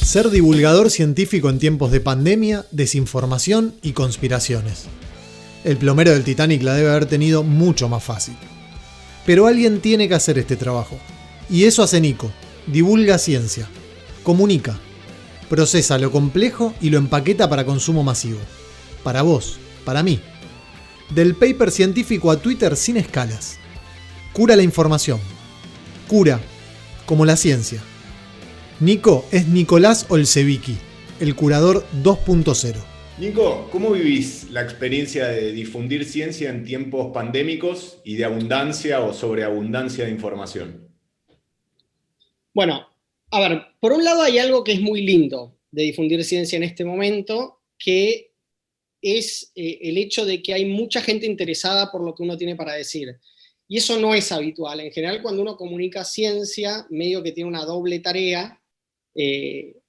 Ser divulgador científico en tiempos de pandemia, desinformación y conspiraciones. El plomero del Titanic la debe haber tenido mucho más fácil. Pero alguien tiene que hacer este trabajo. Y eso hace Nico. Divulga ciencia. Comunica. Procesa lo complejo y lo empaqueta para consumo masivo. Para vos, para mí. Del paper científico a Twitter sin escalas. Cura la información. Cura, como la ciencia. Nico es Nicolás Olsevicki, el curador 2.0. Nico, ¿cómo vivís la experiencia de difundir ciencia en tiempos pandémicos y de abundancia o sobreabundancia de información? Bueno, a ver, por un lado hay algo que es muy lindo de difundir ciencia en este momento, que es el hecho de que hay mucha gente interesada por lo que uno tiene para decir. Y eso no es habitual. En general, cuando uno comunica ciencia, medio que tiene una doble tarea.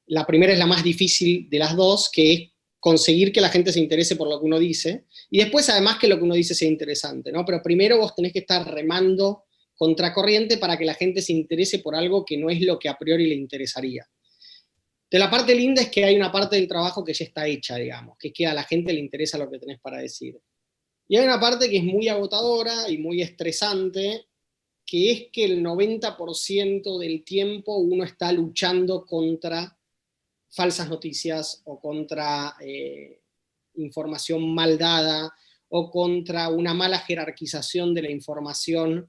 La primera es la más difícil de las dos, que es conseguir que la gente se interese por lo que uno dice, y después además que lo que uno dice sea interesante, ¿no? Pero primero vos tenés que estar remando contracorriente para que la gente se interese por algo que no es lo que a priori le interesaría. De la parte linda es que hay una parte del trabajo que ya está hecha, digamos, que es que a la gente le interesa lo que tenés para decir. Y hay una parte que es muy agotadora y muy estresante, que es que el 90% del tiempo uno está luchando contra falsas noticias o contra información mal dada o contra una mala jerarquización de la información.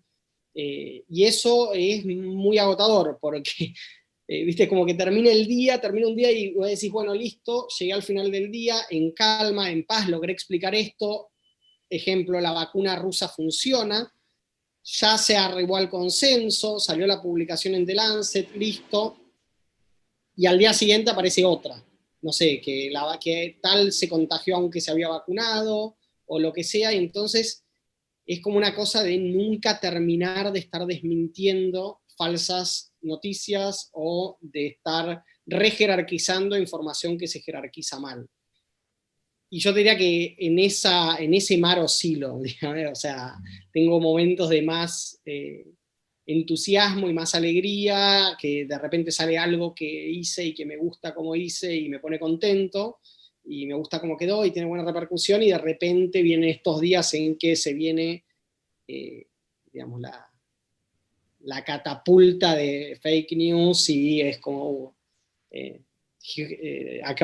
Y eso es muy agotador porque, viste, como que termina un día y vos decís, bueno, listo, llegué al final del día, en calma, en paz, logré explicar esto. Ejemplo, la vacuna rusa funciona, ya se arribó al consenso, salió la publicación en The Lancet, listo, y al día siguiente aparece otra. No sé, que tal se contagió aunque se había vacunado, o lo que sea, y entonces es como una cosa de nunca terminar de estar desmintiendo falsas noticias o de estar rejerarquizando información que se jerarquiza mal. Y yo diría que en ese mar oscilo, digamos, o sea, tengo momentos de más entusiasmo y más alegría, que de repente sale algo que hice y que me gusta como hice y me pone contento, y me gusta cómo quedó y tiene buena repercusión, y de repente vienen estos días en que se viene, digamos, la catapulta de fake news y es como...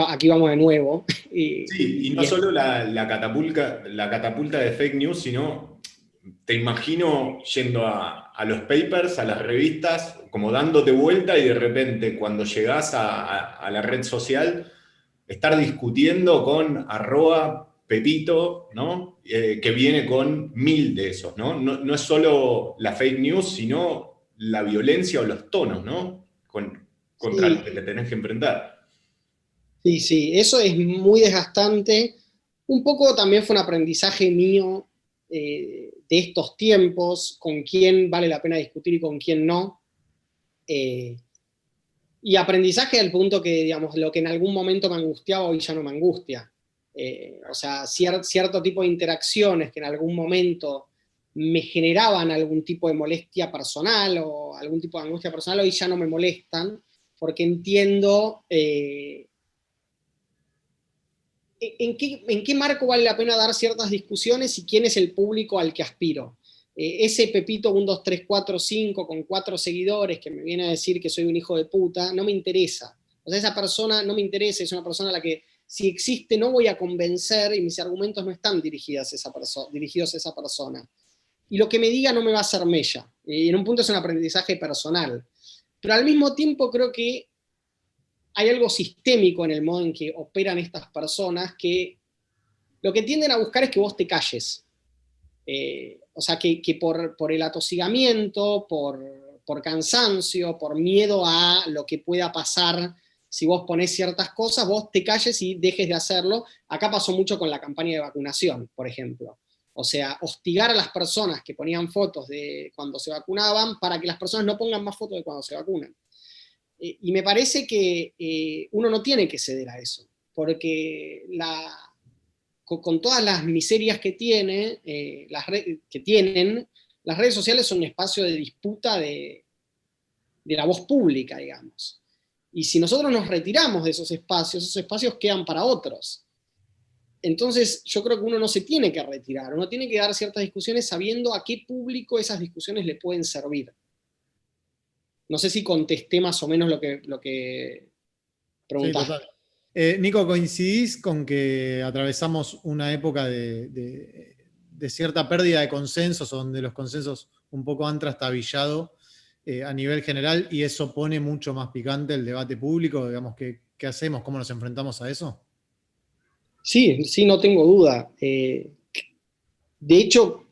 aquí vamos de nuevo. Sí, y no solo la catapulta de fake news, sino te imagino yendo a los papers, a las revistas, como dándote vuelta y de repente cuando llegás a la red social, estar discutiendo con @Pepito, ¿no? Que viene con 1000 de esos, ¿no? No es solo la fake news, sino la violencia o los tonos, ¿no? Contra los que te tenés que enfrentar. Sí, sí, eso es muy desgastante. Un poco también fue un aprendizaje mío de estos tiempos, con quién vale la pena discutir y con quién no. Y aprendizaje al punto que, digamos, lo que en algún momento me angustiaba, hoy ya no me angustia. O sea, cierto tipo de interacciones que en algún momento me generaban algún tipo de molestia personal o algún tipo de angustia personal, hoy ya no me molestan, porque entiendo en qué marco vale la pena dar ciertas discusiones y quién es el público al que aspiro. Ese Pepito 1, 2, 3, 4, 5 con 4 seguidores que me viene a decir que soy un hijo de puta, no me interesa. O sea, esa persona no me interesa, es una persona a la que si existe no voy a convencer y mis argumentos no están dirigidos a esa persona. Y lo que me diga no me va a hacer mella. Y en un punto es un aprendizaje personal. Pero al mismo tiempo creo que hay algo sistémico en el modo en que operan estas personas que lo que tienden a buscar es que vos te calles. O sea, que por el atosigamiento, por cansancio, por miedo a lo que pueda pasar si vos ponés ciertas cosas, vos te calles y dejes de hacerlo. Acá pasó mucho con la campaña de vacunación, por ejemplo. O sea, hostigar a las personas que ponían fotos de cuando se vacunaban para que las personas no pongan más fotos de cuando se vacunan. Y me parece que uno no tiene que ceder a eso, porque con todas las miserias que tienen, las redes sociales son un espacio de disputa de la voz pública, digamos. Y si nosotros nos retiramos de esos espacios quedan para otros. Entonces yo creo que uno no se tiene que retirar, uno tiene que dar ciertas discusiones sabiendo a qué público esas discusiones le pueden servir. No sé si contesté más o menos lo que preguntaste. Sí, total. Nico, ¿coincidís con que atravesamos una época de cierta pérdida de consensos, donde los consensos un poco han trastabillado a nivel general y eso pone mucho más picante el debate público? Digamos, ¿qué hacemos? ¿Cómo nos enfrentamos a eso? Sí, sí, no tengo duda. De hecho,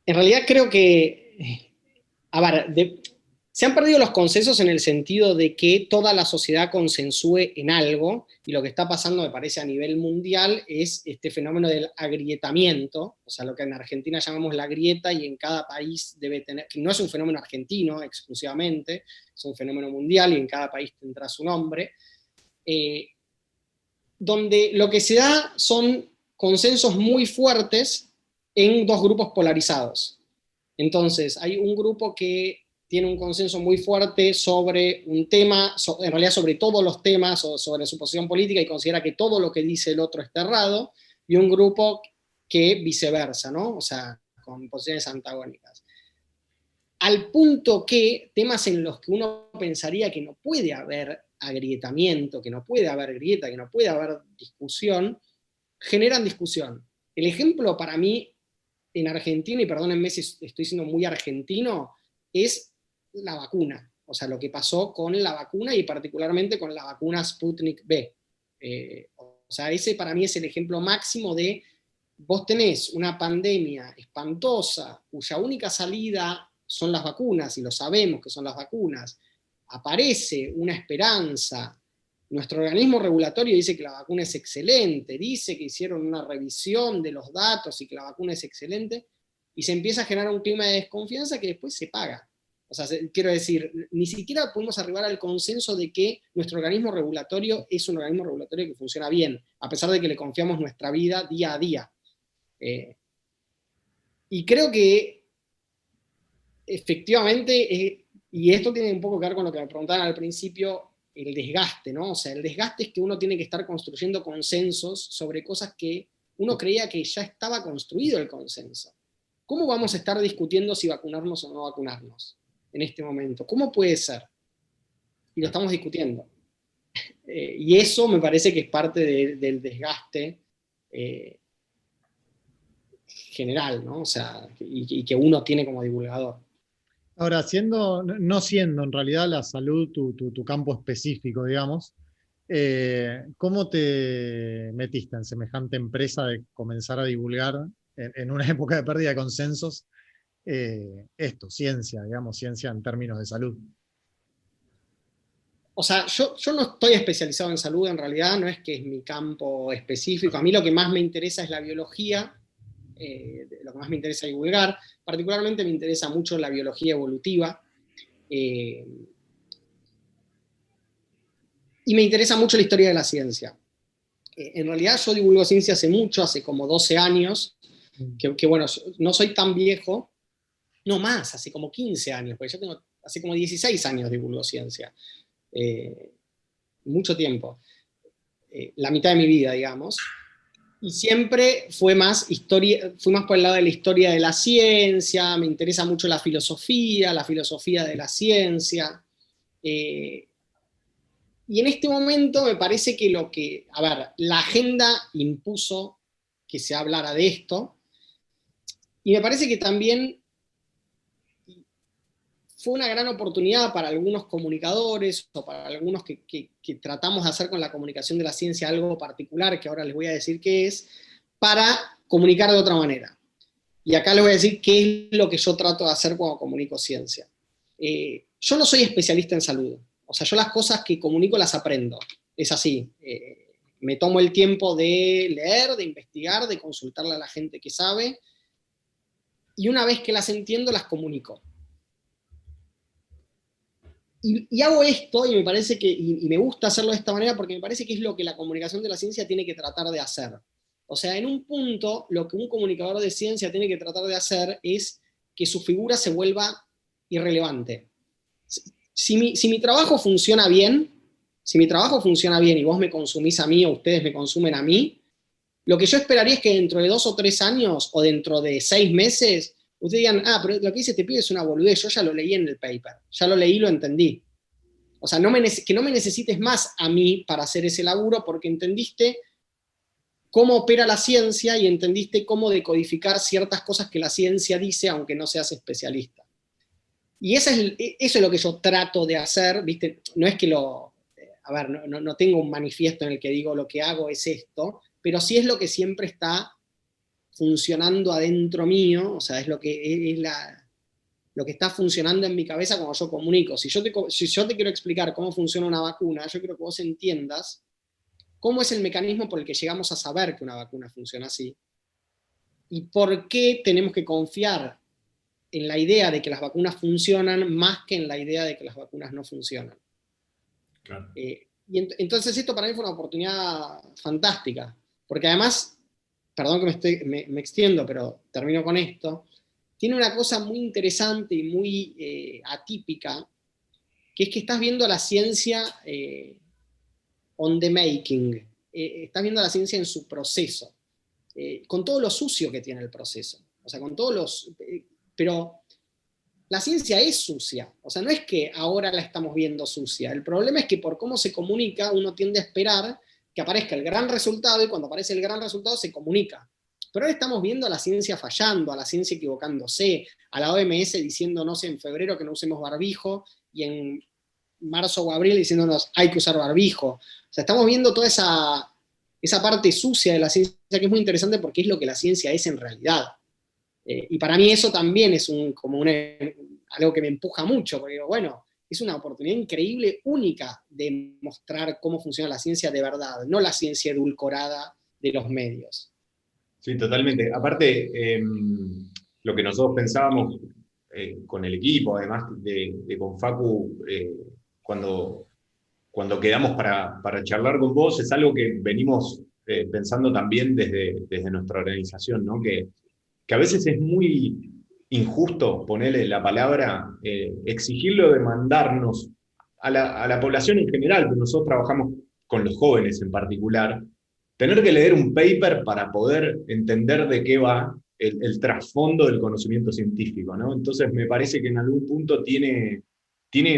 en realidad creo que, a ver, se han perdido los consensos en el sentido de que toda la sociedad consensúe en algo, y lo que está pasando, me parece, a nivel mundial es este fenómeno del agrietamiento, o sea, lo que en Argentina llamamos la grieta, y en cada país debe tener, que no es un fenómeno argentino exclusivamente, es un fenómeno mundial y en cada país tendrá su nombre, donde lo que se da son consensos muy fuertes en dos grupos polarizados. Entonces, hay un grupo que tiene un consenso muy fuerte sobre un tema, en realidad sobre todos los temas, o sobre su posición política, y considera que todo lo que dice el otro está errado, y un grupo que viceversa, ¿no? O sea, con posiciones antagónicas. Al punto que temas en los que uno pensaría que no puede haber agrietamiento, que no puede haber grieta, que no puede haber discusión, generan discusión. El ejemplo para mí en Argentina, y perdónenme si estoy siendo muy argentino, es la vacuna. O sea, lo que pasó con la vacuna y particularmente con la vacuna Sputnik V. O sea, ese para mí es el ejemplo máximo de vos tenés una pandemia espantosa cuya única salida son las vacunas, y lo sabemos que son las vacunas. Aparece una esperanza. Nuestro organismo regulatorio dice que la vacuna es excelente, dice que hicieron una revisión de los datos y que la vacuna es excelente, y se empieza a generar un clima de desconfianza que después se paga. O sea, quiero decir, ni siquiera podemos arribar al consenso de que nuestro organismo regulatorio es un organismo regulatorio que funciona bien, a pesar de que le confiamos nuestra vida día a día. Y creo que efectivamente, y esto tiene un poco que ver con lo que me preguntaban al principio, el desgaste, ¿no? O sea, el desgaste es que uno tiene que estar construyendo consensos sobre cosas que uno creía que ya estaba construido el consenso. ¿Cómo vamos a estar discutiendo si vacunarnos o no vacunarnos en este momento? ¿Cómo puede ser? Y lo estamos discutiendo. Y eso me parece que es parte del desgaste general, ¿no? O sea, y que uno tiene como divulgador. Ahora, no siendo en realidad la salud tu campo específico, digamos, ¿cómo te metiste en semejante empresa de comenzar a divulgar en una época de pérdida de consensos ciencia, digamos, ciencia en términos de salud? O sea, yo no estoy especializado en salud, en realidad, no es que es mi campo específico. A mí lo que más me interesa es la biología, lo que más me interesa divulgar. Particularmente me interesa mucho la biología evolutiva. Y me interesa mucho la historia de la ciencia. En realidad yo divulgo ciencia hace mucho, hace como 12 años, que bueno, no soy tan viejo, no más, hace como 15 años, porque yo tengo, hace como 16 años divulgo ciencia. Mucho tiempo. La mitad de mi vida, digamos. Y siempre fui más por el lado de la historia de la ciencia, me interesa mucho la filosofía de la ciencia. Y en este momento me parece que la agenda impuso que se hablara de esto, y me parece que también fue una gran oportunidad para algunos comunicadores o para algunos que tratamos de hacer con la comunicación de la ciencia algo particular, que ahora les voy a decir qué es, para comunicar de otra manera. Y acá les voy a decir qué es lo que yo trato de hacer cuando comunico ciencia. Yo no soy especialista en salud. O sea, yo las cosas que comunico las aprendo. Es así. Me tomo el tiempo de leer, de investigar, de consultarle a la gente que sabe. Y una vez que las entiendo, las comunico. Y hago esto, y me parece que, y me gusta hacerlo de esta manera, porque me parece que es lo que la comunicación de la ciencia tiene que tratar de hacer. O sea, en un punto, lo que un comunicador de ciencia tiene que tratar de hacer es que su figura se vuelva irrelevante. si mi trabajo funciona bien, y vos me consumís a mí o ustedes me consumen a mí, lo que yo esperaría es que dentro de 2 o 3 años o dentro de 6 meses, ustedes digan, pero lo que dice este pibe es una boludez, yo ya lo leí en el paper, ya lo leí y lo entendí. O sea, que no me necesites más a mí para hacer ese laburo porque entendiste cómo opera la ciencia y entendiste cómo decodificar ciertas cosas que la ciencia dice, aunque no seas especialista. Y eso es lo que yo trato de hacer, ¿viste? No es que no tengo un manifiesto en el que digo lo que hago es esto, pero sí es lo que siempre está funcionando adentro mío, o sea, es lo que está funcionando en mi cabeza cuando yo comunico. Si yo te quiero explicar cómo funciona una vacuna, yo quiero que vos entiendas cómo es el mecanismo por el que llegamos a saber que una vacuna funciona así y por qué tenemos que confiar en la idea de que las vacunas funcionan más que en la idea de que las vacunas no funcionan. Claro. Entonces esto para mí fue una oportunidad fantástica, porque además, perdón que me extiendo, pero termino con esto, tiene una cosa muy interesante y muy atípica, que es que estás viendo la ciencia on the making, estás viendo la ciencia en su proceso, con todo lo sucio que tiene el proceso, o sea, con todos los... pero la ciencia es sucia, o sea, no es que ahora la estamos viendo sucia, el problema es que por cómo se comunica uno tiende a esperar que aparezca el gran resultado y cuando aparece el gran resultado se comunica. Pero ahora estamos viendo a la ciencia fallando, a la ciencia equivocándose, a la OMS diciéndonos en febrero que no usemos barbijo y en marzo o abril diciéndonos hay que usar barbijo. O sea, estamos viendo toda esa parte sucia de la ciencia que es muy interesante porque es lo que la ciencia es en realidad. Y para mí eso también es algo que me empuja mucho, porque digo, bueno, es una oportunidad increíble, única, de mostrar cómo funciona la ciencia de verdad, no la ciencia edulcorada de los medios. Sí, totalmente. Aparte, lo que nosotros pensábamos con el equipo, además de con Facu, cuando quedamos para charlar con vos, es algo que venimos pensando también desde nuestra organización, ¿no? Que a veces es muy injusto ponerle la palabra, exigirle o demandarnos a la población en general, pero nosotros trabajamos con los jóvenes en particular, tener que leer un paper para poder entender de qué va el trasfondo del conocimiento científico, ¿no? Entonces me parece que en algún punto tiene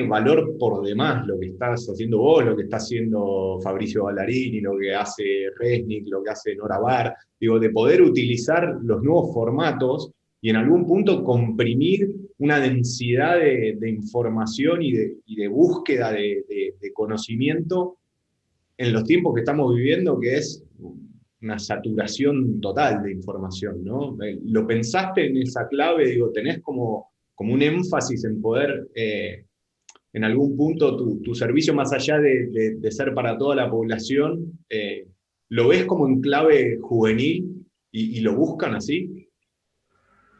valor por demás lo que estás haciendo vos, lo que está haciendo Fabricio Ballarini, lo que hace Resnick, lo que hace Nora Bar, digo, de poder utilizar los nuevos formatos y en algún punto comprimir una densidad de información y de búsqueda de conocimiento en los tiempos que estamos viviendo, que es una saturación total de información, ¿no? ¿Lo pensaste en esa clave? Digo, tenés como un énfasis en poder, en algún punto, tu servicio, más allá de ser para toda la población, ¿lo ves como en clave juvenil y lo buscan así?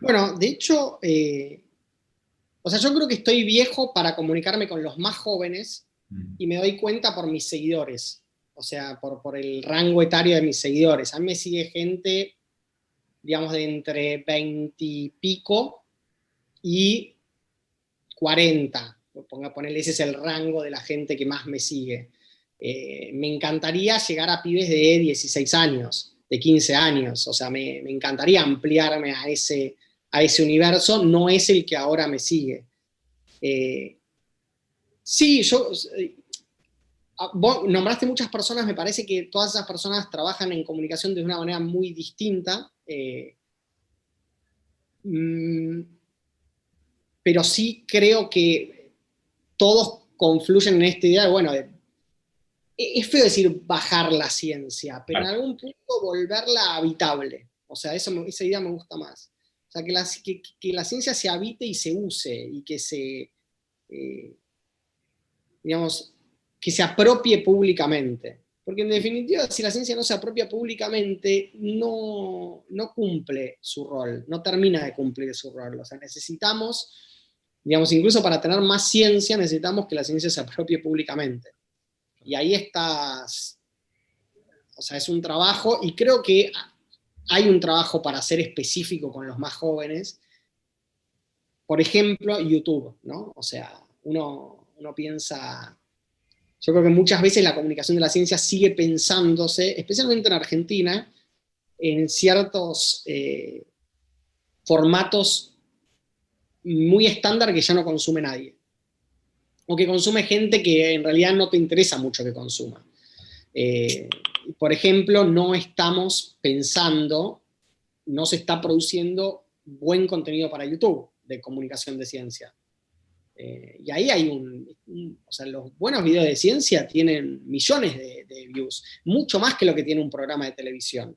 Bueno, de hecho, o sea, yo creo que estoy viejo para comunicarme con los más jóvenes y me doy cuenta por mis seguidores, o sea, por el rango etario de mis seguidores. A mí me sigue gente, digamos, de entre 20 y pico y 40. Ponerle, ese es el rango de la gente que más me sigue. Me encantaría llegar a pibes de 16 años, de 15 años, o sea, me encantaría ampliarme a ese universo, no es el que ahora me sigue. Sí, vos nombraste muchas personas, me parece que todas esas personas trabajan en comunicación de una manera muy distinta, pero sí creo que todos confluyen en esta idea de, bueno, es feo decir bajar la ciencia, pero en algún punto volverla habitable. O sea, esa idea me gusta más. O sea, que la ciencia se habite y se use, y que digamos, que se apropie públicamente. Porque en definitiva, si la ciencia no se apropia públicamente, no cumple su rol, no termina de cumplir su rol. O sea, necesitamos, digamos, incluso para tener más ciencia, necesitamos que la ciencia se apropie públicamente. Y ahí estás, o sea, es un trabajo, y creo que hay un trabajo para ser específico con los más jóvenes. Por ejemplo, YouTube, ¿no? O sea, uno uno piensa, yo creo que muchas veces la comunicación de la ciencia sigue pensándose, especialmente en Argentina, en ciertos formatos muy estándar que ya no consume nadie. O que consume gente que en realidad no te interesa mucho que consuma. Por ejemplo, no estamos pensando, no se está produciendo buen contenido para YouTube de comunicación de ciencia. Y ahí hay o sea, los buenos videos de ciencia tienen millones de views, mucho más que lo que tiene un programa de televisión.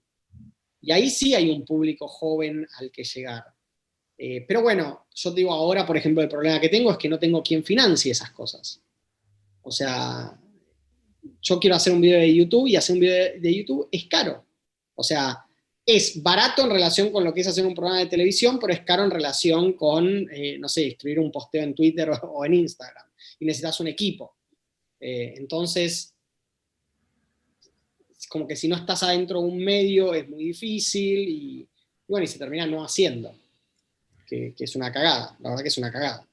Y ahí sí hay un público joven al que llegar. Pero bueno, yo digo ahora, por ejemplo, el problema que tengo es que no tengo quien financie esas cosas. O sea, yo quiero hacer un video de YouTube y hacer un video de YouTube es caro. O sea, es barato en relación con lo que es hacer un programa de televisión, pero es caro en relación con, no sé, escribir un posteo en Twitter o en Instagram. Y necesitas un equipo. Entonces, como que si no estás adentro de un medio es muy difícil y bueno, y se termina no haciendo. Que es una cagada, la verdad que es una cagada.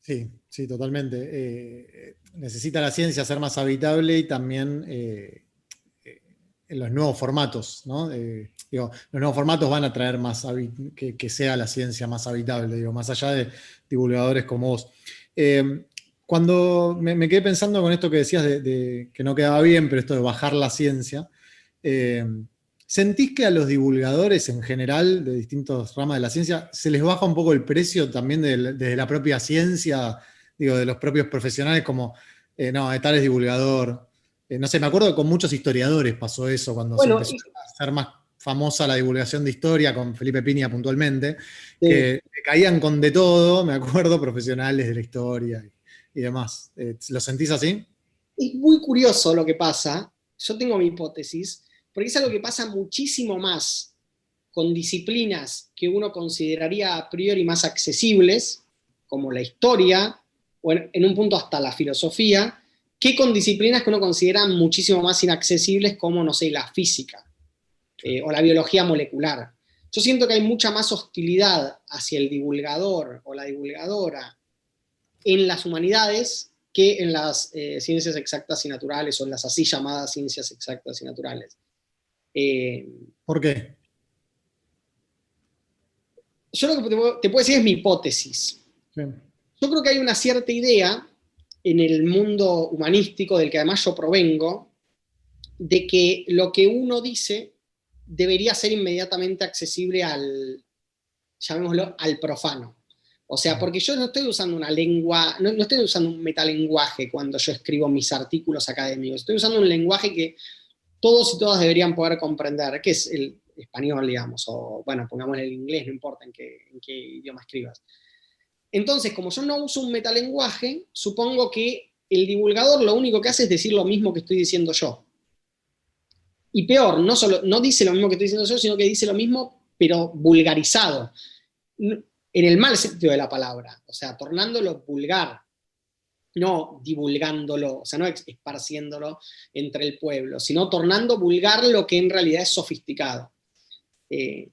Sí, sí, totalmente. Necesita la ciencia ser más habitable y también en los nuevos formatos, ¿no? Digo, los nuevos formatos van a traer más que sea la ciencia más habitable, digo, más allá de divulgadores como vos. Cuando me quedé pensando con esto que decías de que no quedaba bien, pero esto de bajar la ciencia, ¿sentís que a los divulgadores en general de distintas ramas de la ciencia se les baja un poco el precio también desde la propia ciencia, digo, de los propios profesionales como, no, tal es divulgador? No sé, me acuerdo que con muchos historiadores pasó eso cuando se Bueno, empezó a hacer más famosa la divulgación de historia, con Felipe Piña puntualmente, sí. que caían con de todo, me acuerdo, profesionales de la historia y demás. ¿Lo sentís así? Es muy curioso lo que pasa. Yo tengo mi hipótesis, porque es algo que pasa muchísimo más con disciplinas que uno consideraría a priori más accesibles, como la historia, o en un punto hasta la filosofía, que con disciplinas que uno considera muchísimo más inaccesibles, como, no sé, la física o la biología molecular. Yo siento que hay mucha más hostilidad hacia el divulgador o la divulgadora en las humanidades que en las ciencias exactas y naturales o en las así llamadas ciencias exactas y naturales. ¿Por qué? Yo lo que te puedo decir es mi hipótesis. Sí. Yo creo que hay una cierta idea en el mundo humanístico, del que además yo provengo, de que lo que uno dice debería ser inmediatamente accesible al, llamémoslo, al profano. O sea, porque yo no estoy usando una lengua, no estoy usando un metalenguaje cuando yo escribo mis artículos académicos, estoy usando un lenguaje que todos y todas deberían poder comprender, que es el español, digamos, o bueno, pongámosle el inglés, no importa en qué idioma escribas. Entonces, como yo no uso un metalenguaje, supongo que el divulgador lo único que hace es decir lo mismo que estoy diciendo yo. Y peor, no dice lo mismo que estoy diciendo yo, sino que dice lo mismo, pero vulgarizado. En el mal sentido de la palabra, o sea, tornándolo vulgar, no divulgándolo, o sea, no esparciéndolo entre el pueblo, sino tornando vulgar lo que en realidad es sofisticado. En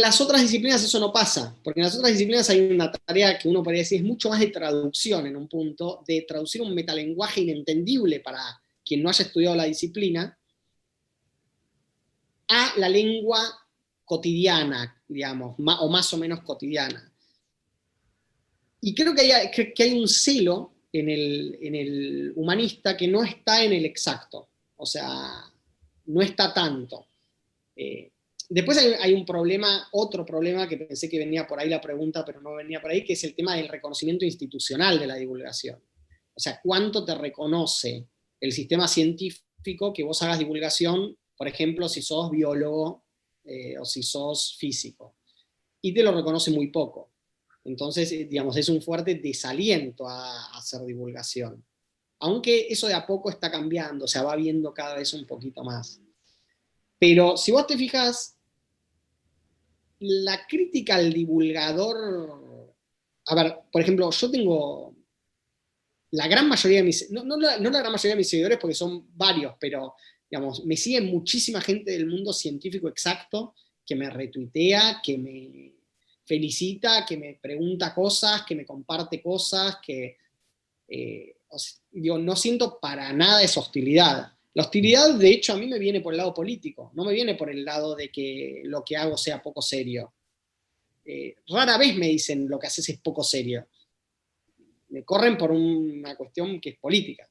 las otras disciplinas eso no pasa, porque en las otras disciplinas hay una tarea que uno podría decir es mucho más de traducción en un punto, de traducir un metalenguaje inentendible para quien no haya estudiado la disciplina a la lengua cotidiana, digamos, o más o menos cotidiana. Y creo que hay un celo en el humanista que no está en el exacto, o sea, no está tanto. Después hay un problema, otro problema que pensé que venía por ahí la pregunta, pero no venía por ahí, que es el tema del reconocimiento institucional de la divulgación. O sea, ¿cuánto te reconoce el sistema científico que vos hagas divulgación, por ejemplo, si sos biólogo o si sos físico? Y te lo reconoce muy poco. Entonces, digamos, es un fuerte desaliento a hacer divulgación. Aunque eso de a poco está cambiando, o sea, va viendo cada vez un poquito más. Pero si vos te fijas, la crítica al divulgador, a ver, por ejemplo, yo tengo la gran mayoría de mis, no la gran mayoría de mis seguidores porque son varios, pero digamos, me sigue muchísima gente del mundo científico exacto que me retuitea, que me felicita, que me pregunta cosas, que me comparte cosas, que Digo, no siento para nada esa hostilidad. La hostilidad, de hecho, a mí me viene por el lado político, no me viene por el lado de que lo que hago sea poco serio. Rara vez me dicen lo que haces es poco serio. Me corren por una cuestión que es política.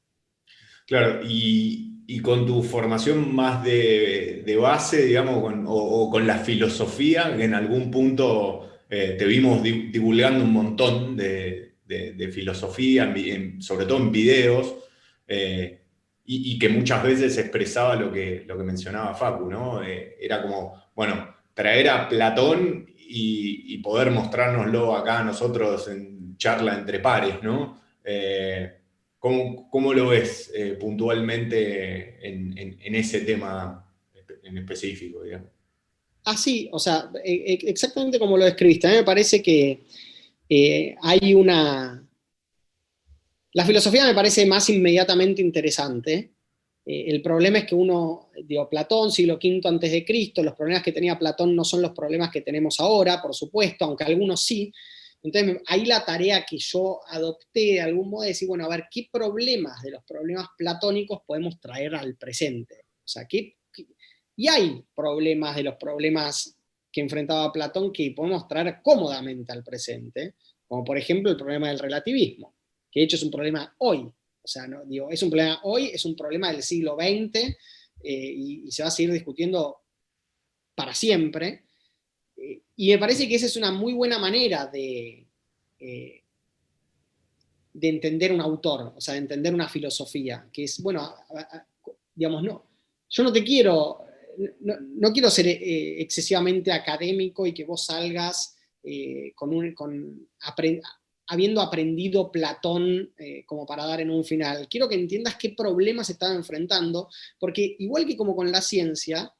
Claro, y con tu formación más de base, digamos, o con la filosofía, que en algún punto te vimos divulgando un montón de filosofía, sobre todo en videos, y que muchas veces expresaba lo que mencionaba Facu, ¿no? Era como, bueno, traer a Platón y poder mostrárnoslo acá a nosotros en charla entre pares, ¿no? ¿Cómo lo ves puntualmente en ese tema en específico, digamos? Sí, o sea, exactamente como lo describiste. A mí me parece que hay una... La filosofía me parece más inmediatamente interesante. El problema es que digo, Platón, siglo V antes de Cristo, los problemas que tenía Platón no son los problemas que tenemos ahora, por supuesto, aunque algunos sí. Entonces, ahí la tarea que yo adopté de algún modo es decir, bueno, a ver, ¿qué problemas de los problemas platónicos podemos traer al presente? O sea, y hay problemas de los problemas que enfrentaba Platón que podemos traer cómodamente al presente, como por ejemplo el problema del relativismo, que de hecho es un problema hoy. O sea, no, digo, es un problema hoy, es un problema del siglo XX, y se va a seguir discutiendo para siempre. Y me parece que esa es una muy buena manera de entender un autor, o sea, de entender una filosofía, que es, bueno, digamos, no, yo no te quiero, no quiero ser excesivamente académico y que vos salgas habiendo aprendido Platón como para dar en un final. Quiero que entiendas qué problemas estaban enfrentando, porque igual que como con la ciencia,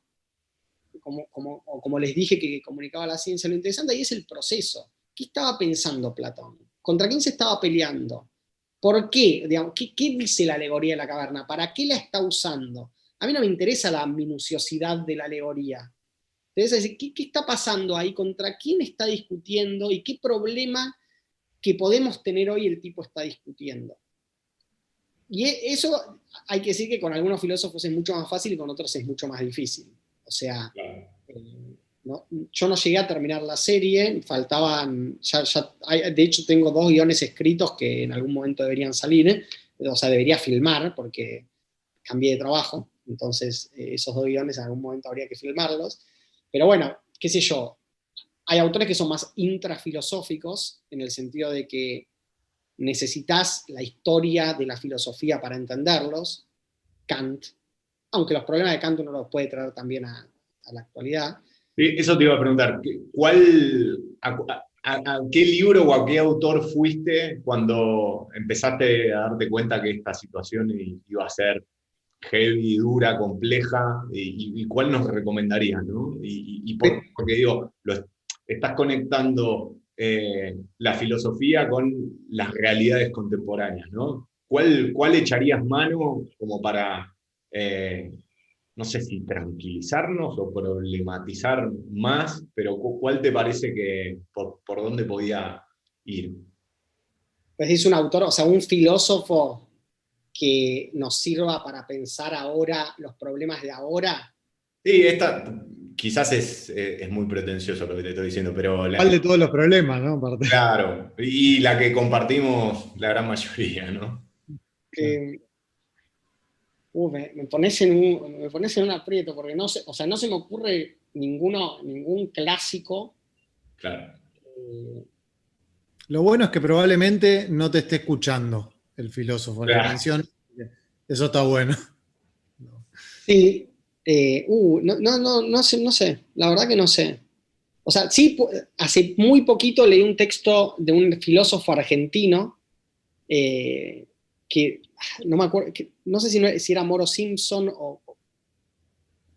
como les dije que comunicaba la ciencia, lo interesante ahí es el proceso. ¿Qué estaba pensando Platón? ¿Contra quién se estaba peleando? ¿Por qué? Digamos, ¿qué dice la alegoría de la caverna? ¿Para qué la está usando? A mí no me interesa la minuciosidad de la alegoría. Entonces, ¿qué está pasando ahí? ¿Contra quién está discutiendo? ¿Y qué problema que podemos tener hoy el tipo está discutiendo? Y eso hay que decir que con algunos filósofos es mucho más fácil y con otros es mucho más difícil. O sea, ¿no? Yo no llegué a terminar la serie, faltaban, de hecho tengo 2 guiones escritos que en algún momento deberían salir, o sea, debería filmar porque cambié de trabajo, entonces esos 2 guiones en algún momento habría que filmarlos, pero bueno, qué sé yo, hay autores que son más intrafilosóficos en el sentido de que necesitas la historia de la filosofía para entenderlos, Kant, aunque los problemas de Kant uno los puede traer también a la actualidad. Sí, eso te iba a preguntar, a qué libro o a qué autor fuiste cuando empezaste a darte cuenta que esta situación iba a ser heavy, dura, compleja, y cuál nos recomendarías, ¿no? Porque digo, estás conectando la filosofía con las realidades contemporáneas, ¿no? ¿Cuál echarías mano como para, no sé si tranquilizarnos o problematizar más, pero cuál te parece que por dónde podía ir? Pues es un autor, o sea, un filósofo que nos sirva para pensar ahora los problemas de ahora. Sí, esta quizás es muy pretencioso lo que te estoy diciendo, pero ¿Cuál de todos los problemas, no? claro, y la que compartimos la gran mayoría, ¿no? Eh, me pones en un aprieto, porque no sé, o sea, no se me ocurre ningún clásico. Claro. Eh, Lo bueno es que probablemente no te esté escuchando el filósofo, la Claro. intención, eso está bueno. sí, no sé, la verdad que no sé. O sea, sí, hace muy poquito leí un texto de un filósofo argentino eh, que no me acuerdo, no sé si era Moro Simpson o...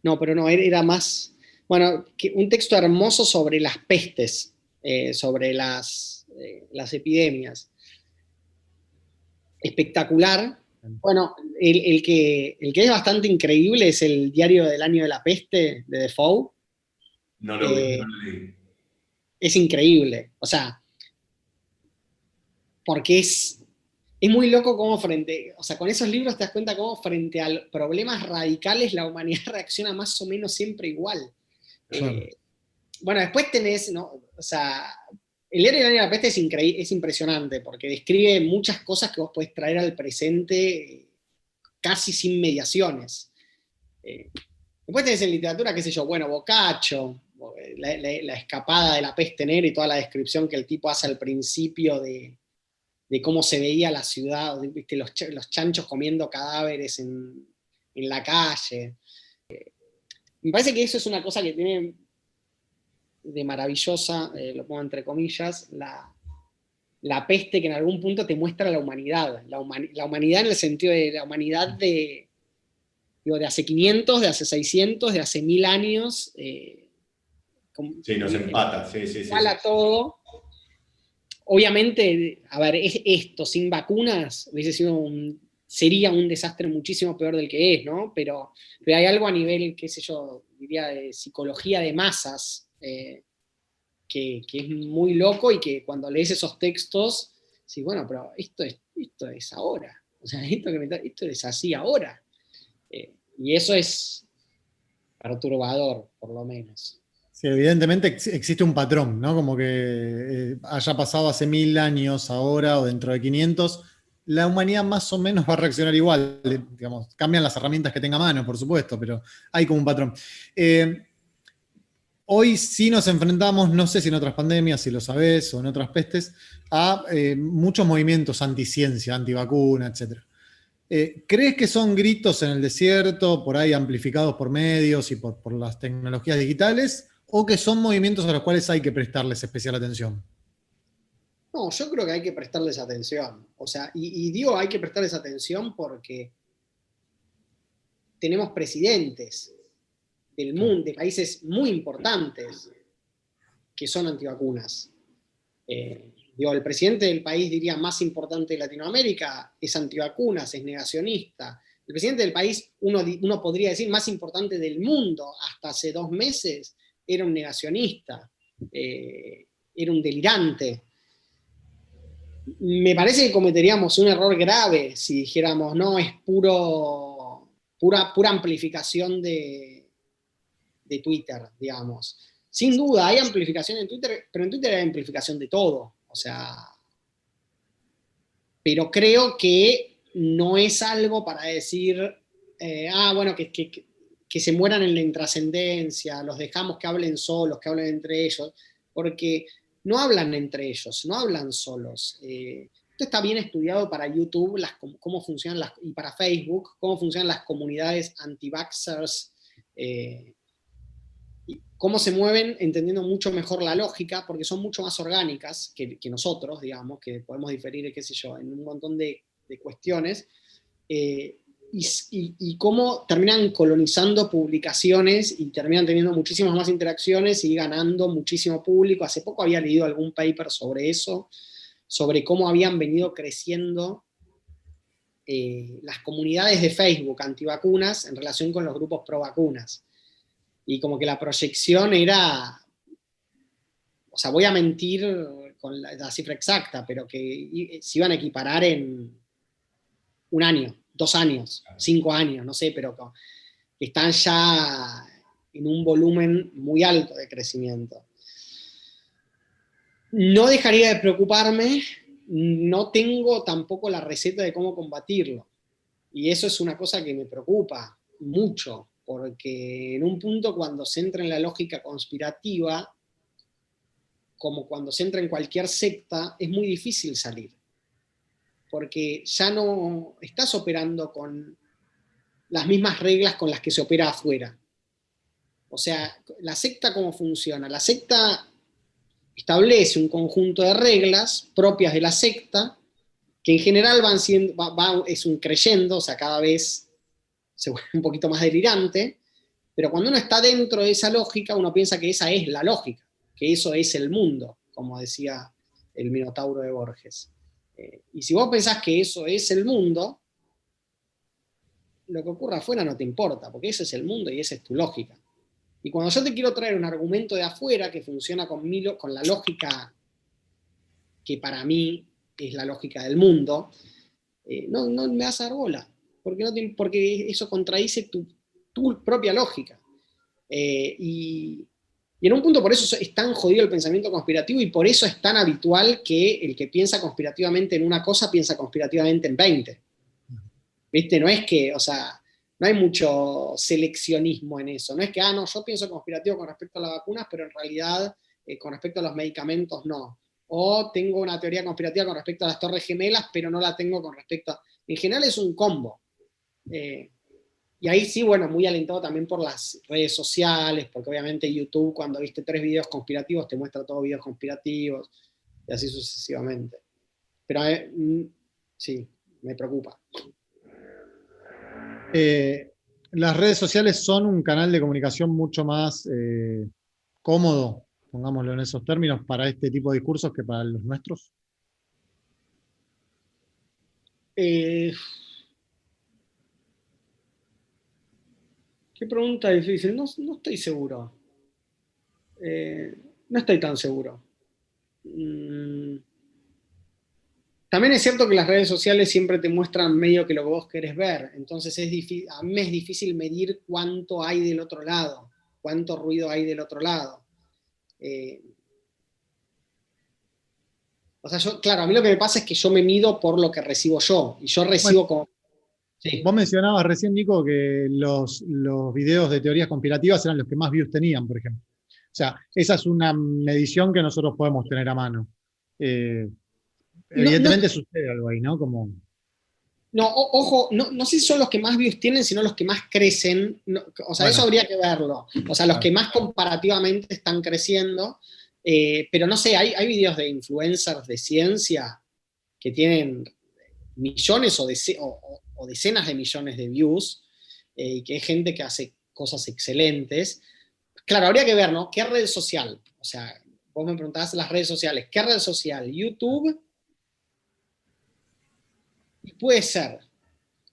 No, pero no, era más... Bueno, un texto hermoso sobre las pestes, sobre las epidemias. Espectacular. Bueno, el que es bastante increíble es el Diario del Año de la Peste de Defoe. No lo vi, no Eh, lo leí. es increíble. O sea, porque es muy loco cómo o sea, con esos libros te das cuenta cómo frente a problemas radicales la humanidad reacciona más o menos siempre igual. Claro. Bueno, después tenés, ¿no? O sea, El héroe y la niña de la peste es impresionante, porque describe muchas cosas que vos podés traer al presente casi sin mediaciones. Después tenés en literatura, qué sé yo, bueno, Boccaccio, la escapada de la peste negra y toda la descripción que el tipo hace al principio de cómo se veía la ciudad, ¿viste? Los chanchos comiendo cadáveres en la calle. Me parece que eso es una cosa que tiene de maravillosa, lo pongo entre comillas, la peste, que en algún punto te muestra la humanidad. La humanidad en el sentido de la humanidad de hace 500, de hace 600, de hace 1000 años. Sí, nos empata, sí. Igual a todo. Obviamente, a ver, esto sin vacunas sería un desastre muchísimo peor del que es, ¿no? Pero hay algo a nivel, qué sé yo, diría de psicología de masas, que es muy loco, y que cuando lees esos textos, sí, bueno, pero esto es ahora. O sea, esto es así ahora. Y eso es perturbador, por lo menos. Sí, evidentemente existe un patrón, ¿no? Como que haya pasado hace 1000 años, ahora o dentro de 500, la humanidad más o menos va a reaccionar igual. Digamos, cambian las herramientas que tenga a mano, por supuesto, pero hay como un patrón. Hoy sí nos enfrentamos, no sé si en otras pandemias, si lo sabés, o en otras pestes, a muchos movimientos anticiencia, antivacuna, etc. ¿Crees que son gritos en el desierto, por ahí amplificados por medios y por las tecnologías digitales, o que son movimientos a los cuales hay que prestarles especial atención? No, yo creo que hay que prestarles atención. O sea, y digo hay que prestarles atención porque tenemos presidentes del mundo, de países muy importantes, que son antivacunas. El presidente del país, diría, más importante de Latinoamérica es antivacunas, es negacionista. El presidente del país, uno podría decir, más importante del mundo hasta hace 2 meses, era un negacionista, era un delirante. Me parece que cometeríamos un error grave si dijéramos, no, es pura amplificación de Twitter, digamos. Sin duda, hay amplificación en Twitter, pero en Twitter hay amplificación de todo. O sea, pero creo que no es algo para decir, bueno, que se mueran en la intrascendencia, los dejamos que hablen solos, que hablen entre ellos, porque no hablan entre ellos, no hablan solos. Esto está bien estudiado para YouTube, cómo funcionan y para Facebook, cómo funcionan las comunidades anti-vaxxers, cómo se mueven, entendiendo mucho mejor la lógica, porque son mucho más orgánicas que nosotros, digamos, que podemos diferir, qué sé yo, en un montón de cuestiones, y cómo terminan colonizando publicaciones y terminan teniendo muchísimas más interacciones y ganando muchísimo público. Hace poco había leído algún paper sobre eso, sobre cómo habían venido creciendo las comunidades de Facebook antivacunas en relación con los grupos pro vacunas. Y como que la proyección era, o sea, voy a mentir con la cifra exacta, pero que se iban a equiparar en 1 año, 2 años, 5 años, no sé, pero que están ya en un volumen muy alto de crecimiento. No dejaría de preocuparme, no tengo tampoco la receta de cómo combatirlo. Y eso es una cosa que me preocupa mucho, porque en un punto, cuando se entra en la lógica conspirativa, como cuando se entra en cualquier secta, es muy difícil salir, porque ya no estás operando con las mismas reglas con las que se opera afuera. O sea, la secta, ¿cómo funciona? La secta establece un conjunto de reglas propias de la secta, que en general es un creyendo, o sea, cada vez se vuelve un poquito más delirante, pero cuando uno está dentro de esa lógica, uno piensa que esa es la lógica, que eso es el mundo, como decía el Minotauro de Borges. Y si vos pensás que eso es el mundo, lo que ocurra afuera no te importa, porque ese es el mundo y esa es tu lógica. Y cuando yo te quiero traer un argumento de afuera que funciona con la lógica que para mí es la lógica del mundo, no me vas a dar bola, porque eso contradice tu propia lógica. Y en un punto por eso es tan jodido el pensamiento conspirativo y por eso es tan habitual que el que piensa conspirativamente en una cosa piensa conspirativamente en 20. ¿Viste? No es que, o sea, no hay mucho seleccionismo en eso. No es que, no, yo pienso conspirativo con respecto a las vacunas, pero en realidad con respecto a los medicamentos no. O tengo una teoría conspirativa con respecto a las Torres Gemelas, pero no la tengo con respecto a... En general es un combo. Y ahí sí, bueno, muy alentado también por las redes sociales, porque obviamente YouTube, cuando viste 3 videos conspirativos, te muestra todos videos conspirativos, y así sucesivamente. Pero sí, me preocupa. Las redes sociales son un canal de comunicación mucho más cómodo, pongámoslo en esos términos, para este tipo de discursos que para los nuestros. Qué pregunta difícil. No estoy seguro. No estoy tan seguro. También es cierto que las redes sociales siempre te muestran medio que lo que vos querés ver. Entonces a mí me es difícil medir cuánto hay del otro lado, cuánto ruido hay del otro lado. O sea, claro, a mí lo que me pasa es que yo me mido por lo que recibo yo. Y yo Bueno, recibo como... Sí. vos mencionabas recién, Nico, que los videos de teorías conspirativas eran los que más views tenían, por ejemplo. O sea, esa es una medición que nosotros podemos tener a mano. No, Evidentemente sucede algo ahí, ¿no? Como... ojo, no sé si son los que más views tienen, sino los que más crecen. O sea, eso Bueno, habría que verlo. O sea, los claro. que más comparativamente están creciendo. Pero no sé, hay videos de influencers de ciencia que tienen millones o decenas de millones de views, y que hay gente que hace cosas excelentes. Claro, habría que ver, ¿no? ¿Qué red social? O sea, vos me preguntabas las redes sociales. ¿Qué red social? YouTube. Y puede ser.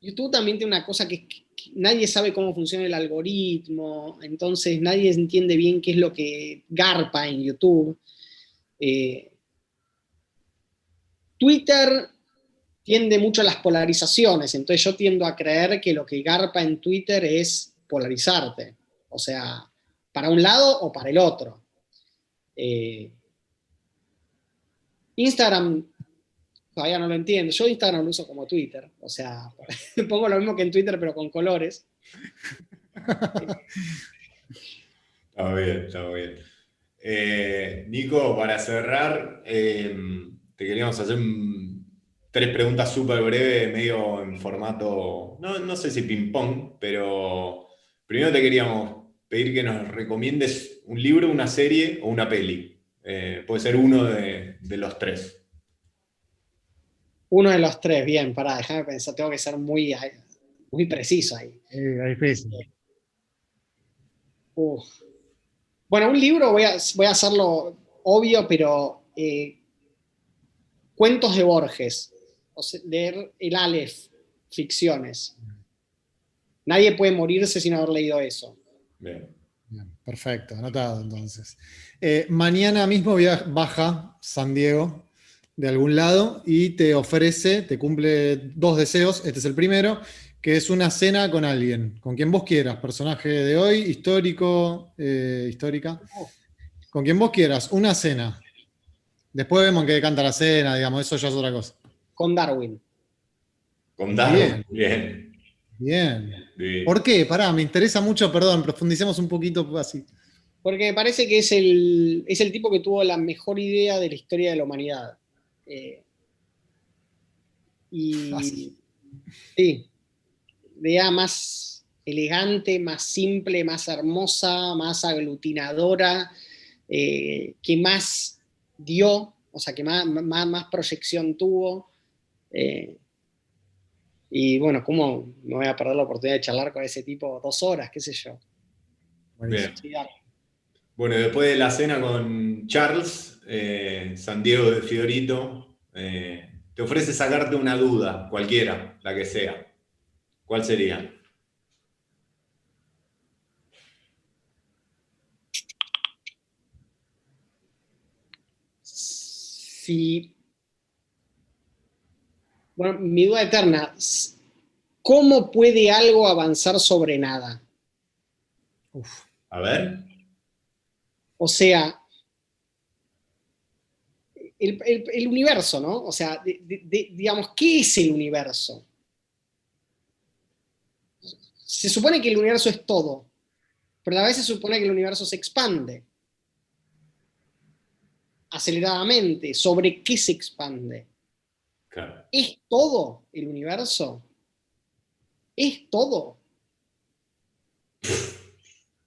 YouTube también tiene una cosa que nadie sabe cómo funciona el algoritmo, entonces nadie entiende bien qué es lo que garpa en YouTube. Twitter tiende mucho a las polarizaciones, entonces yo tiendo a creer que lo que garpa en Twitter es polarizarte, o sea, para un lado o para el otro. Instagram todavía no lo entiendo, yo Instagram lo uso como Twitter, o sea, pongo lo mismo que en Twitter pero con colores. Está bien, está bien. Nico, para cerrar, te queríamos hacer 3 preguntas súper breves, medio en formato, no sé si ping-pong, pero primero te queríamos pedir que nos recomiendes un libro, una serie o una peli. Puede ser uno de los 3. Uno de los 3, bien, pará, déjame pensar, tengo que ser muy preciso ahí. Difícil. Uf. Bueno, un libro voy a hacerlo obvio, pero cuentos de Borges, o sea, leer el Aleph, ficciones. Nadie puede morirse sin haber leído eso. Bien. Bien, perfecto, anotado entonces. Mañana mismo baja San Diego de algún lado y te ofrece, te cumple 2 deseos. Este es el primero, que es una cena con alguien, con quien vos quieras, personaje de hoy, histórico, histórica, con quien vos quieras, una cena. Después vemos en qué canta la cena, digamos, eso ya es otra cosa. Con Darwin. Con Darwin, Bien, bien. bien. Bien. ¿Por qué? Pará, me interesa mucho, perdón, profundicemos un poquito así. Porque me parece que es el tipo que tuvo la mejor idea de la historia de la humanidad. Eh, Así. y sí, la idea más elegante, más simple, más hermosa, más aglutinadora, que más dio, o sea, que más proyección tuvo. Eh, y bueno, ¿cómo me voy a perder la oportunidad de charlar con ese tipo 2 horas, qué sé yo? Buenísimo. Bien. Sí, dale. Bueno, después de la cena con Charles, San Diego de Fiorito, te ofrece sacarte una duda, cualquiera, la que sea. ¿Cuál sería? Si, Bueno, mi duda eterna, ¿cómo puede algo avanzar sobre nada? Uf. A ver. O sea, el universo, ¿no? O sea, digamos, ¿qué es el universo? Se supone que el universo es todo, pero a veces se supone que el universo se expande aceleradamente. ¿Sobre qué se expande? Claro. ¿Es todo el universo? ¿Es todo?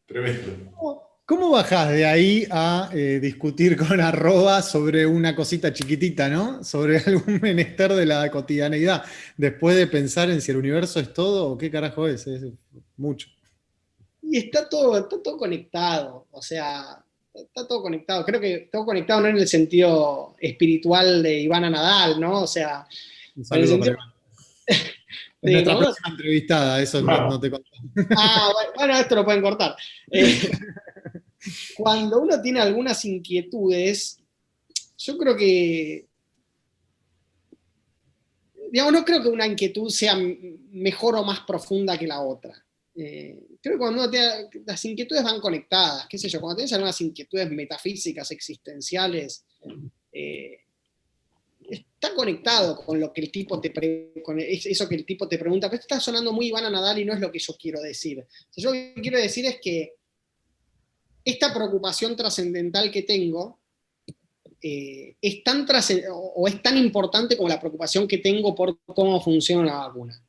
Tremendo. ¿Cómo bajás de ahí a discutir con arroba sobre una cosita chiquitita, ¿no? Sobre algún menester de la cotidianeidad, después de pensar en si el universo es todo o qué carajo es mucho. Y está todo conectado, o sea, está todo conectado. Creo que todo conectado no en el sentido espiritual de Ivana Nadal, ¿no? O sea, Un en el saludo para sentido Iván. Es de nuestra cuando uno... próxima entrevistada, eso no te conté. Ah, bueno, esto lo pueden cortar. Cuando uno tiene algunas inquietudes, yo creo que, digamos, no creo que una inquietud sea mejor o más profunda que la otra. Creo que cuando uno tiene, las inquietudes van conectadas, qué sé yo, cuando tienes algunas inquietudes metafísicas, existenciales, está conectado con lo que el tipo con eso que el tipo te pregunta, pero esto está sonando muy Ivana Nadal y no es lo que yo quiero decir. O sea, yo lo que quiero decir es que esta preocupación trascendental que tengo es tan importante como la preocupación que tengo por cómo funciona una vacuna.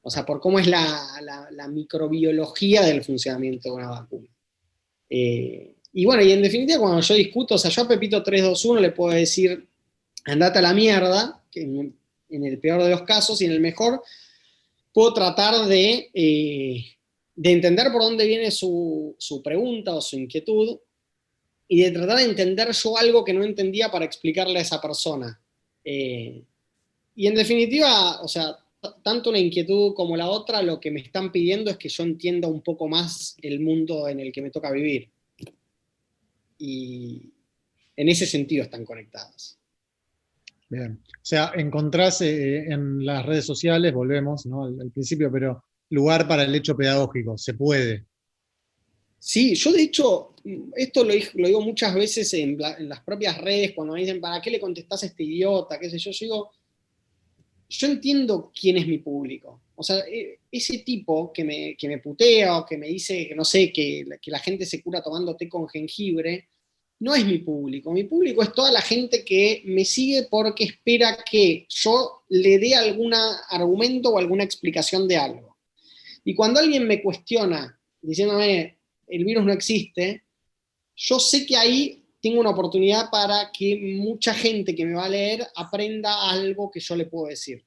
O sea, por cómo es la microbiología del funcionamiento de una vacuna. Y bueno, y en definitiva, cuando yo discuto, o sea, yo a Pepito 321 le puedo decir, andate a la mierda, que en el peor de los casos, y en el mejor, puedo tratar de entender por dónde viene su pregunta o su inquietud, y de tratar de entender yo algo que no entendía para explicarle a esa persona. Y en definitiva, o sea, tanto una inquietud como la otra, lo que me están pidiendo es que yo entienda un poco más el mundo en el que me toca vivir. Y en ese sentido están conectadas. Bien. O sea, encontrás en las redes sociales, volvemos, ¿no? al principio, pero lugar para el hecho pedagógico, se puede. Sí, yo de hecho, esto lo digo muchas veces en las propias redes, cuando me dicen, ¿para qué le contestás a este idiota? ¿Qué sé yo? Yo digo, yo entiendo quién es mi público. O sea, ese tipo que me putea o que me dice que no sé, que la gente se cura tomando té con jengibre, no es mi público. Mi público es toda la gente que me sigue porque espera que yo le dé algún argumento o alguna explicación de algo. Y cuando alguien me cuestiona diciéndome el virus no existe, yo sé que ahí tengo una oportunidad para que mucha gente que me va a leer aprenda algo que yo le puedo decir.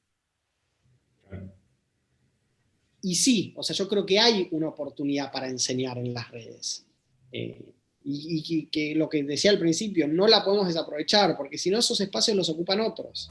Y sí, o sea, yo creo que hay una oportunidad para enseñar en las redes. Y que lo que decía al principio, no la podemos desaprovechar, porque si no esos espacios los ocupan otros.